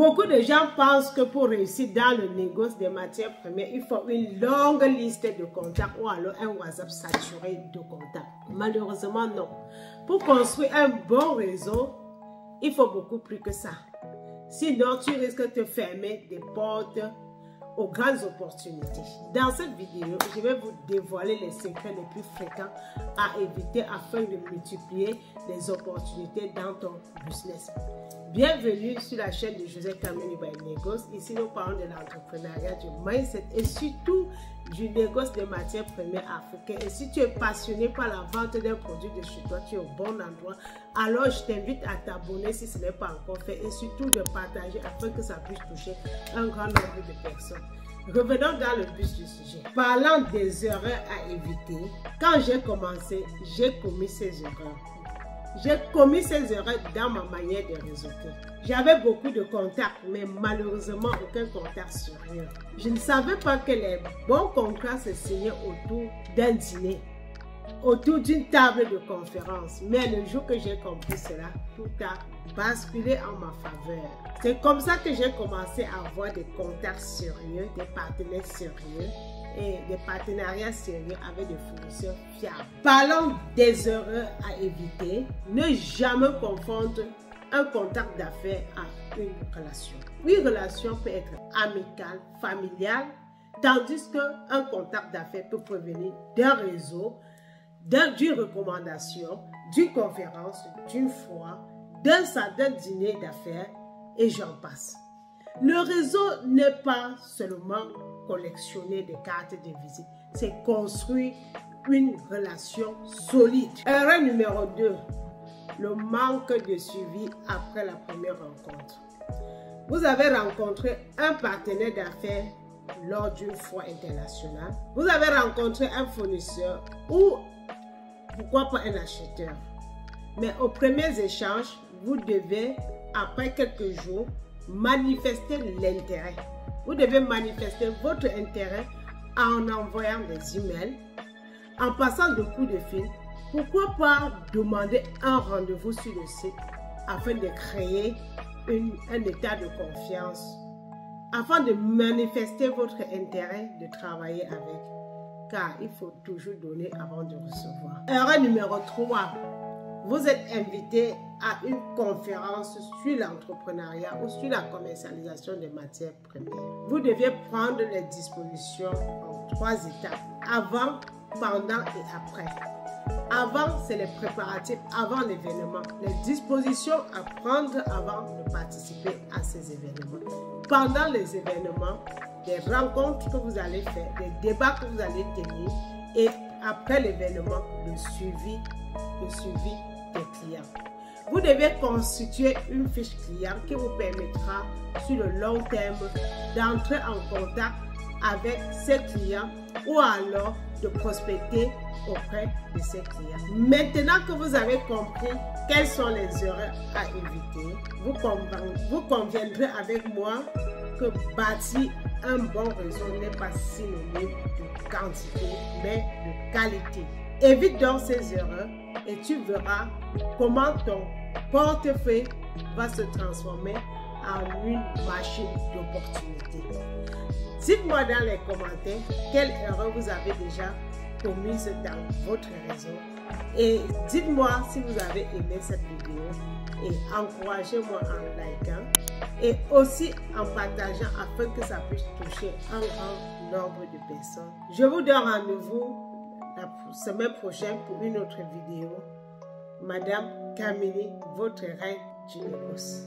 Beaucoup de gens pensent que pour réussir dans le négoce des matières premières, il faut une longue liste de contacts ou alors un WhatsApp saturé de contacts. Malheureusement, non. Pour construire un bon réseau, il faut beaucoup plus que ça. Sinon, tu risques de te fermer des portes aux grandes opportunités. Dans cette vidéo, je vais vous dévoiler les secrets les plus fréquents à éviter afin de multiplier les opportunités dans ton business. Bienvenue sur la chaîne de José Kameni by Négoce. Ici, nous parlons de l'entrepreneuriat, du mindset et surtout du négoce des matières premières africaines. Et si tu es passionné par la vente d'un produit de chez toi, tu es au bon endroit. Alors, je t'invite à t'abonner si ce n'est pas encore fait et surtout de partager afin que ça puisse toucher un grand nombre de personnes. Revenons dans le but du sujet. Parlant des erreurs à éviter, quand j'ai commencé, j'ai commis ces erreurs. J'ai commis ces erreurs dans ma manière de réseauter. J'avais beaucoup de contacts, mais malheureusement aucun contact sérieux. Je ne savais pas que les bons contrats se signaient autour d'un dîner, autour d'une table de conférence. Mais le jour que j'ai compris cela, tout a basculé en ma faveur. C'est comme ça que j'ai commencé à avoir des contacts sérieux, des partenaires sérieux et des partenariats sérieux avec des fournisseurs fiables. Parlons des erreurs à éviter. Ne jamais confondre un contact d'affaires à une relation. Une relation peut être amicale, familiale, tandis qu'un contact d'affaires peut provenir d'un réseau, d'une recommandation, d'une conférence, d'une foire, d'un dîner d'affaires et j'en passe. Le réseau n'est pas seulement collectionner des cartes de visite, c'est construire une relation solide. Erreur numéro 2, le manque de suivi après la première rencontre. Vous avez rencontré un partenaire d'affaires lors d'une foire internationale. Vous avez rencontré un fournisseur ou pourquoi pas un acheteur. Mais aux premiers échanges, vous devez, après quelques jours, manifester l'intérêt. Vous devez manifester votre intérêt en envoyant des emails, en passant de coups de fil. Pourquoi pas demander un rendez-vous sur le site afin de créer un état de confiance, afin de manifester votre intérêt de travailler avec. Car il faut toujours donner avant de recevoir. Erreur numéro 3. Vous êtes invité à une conférence sur l'entrepreneuriat ou sur la commercialisation des matières premières. Vous devez prendre les dispositions en 3 étapes. Avant, pendant et après. Avant, c'est les préparatifs avant l'événement. Les dispositions à prendre avant de participer à ces événements. Pendant les événements, des rencontres que vous allez faire, des débats que vous allez tenir et après l'événement, le suivi des clients. Vous devez constituer une fiche client qui vous permettra sur le long terme d'entrer en contact avec ces clients ou alors de prospecter auprès de ces clients. Maintenant que vous avez compris quelles sont les erreurs à éviter, vous conviendrez avec moi que bâtir un bon réseau n'est pas synonyme de quantité, mais de qualité. Évite donc ces erreurs et tu verras comment ton portefeuille va se transformer en une machine d'opportunités. Dites-moi dans les commentaires quelle erreur vous avez déjà commise dans votre réseau et dites-moi si vous avez aimé cette vidéo et encouragez-moi en likant et aussi en partageant afin que ça puisse toucher un grand nombre de personnes. Je vous donne rendez-vous la semaine prochaine pour une autre vidéo. Madame Kameni, votre reine du négoce.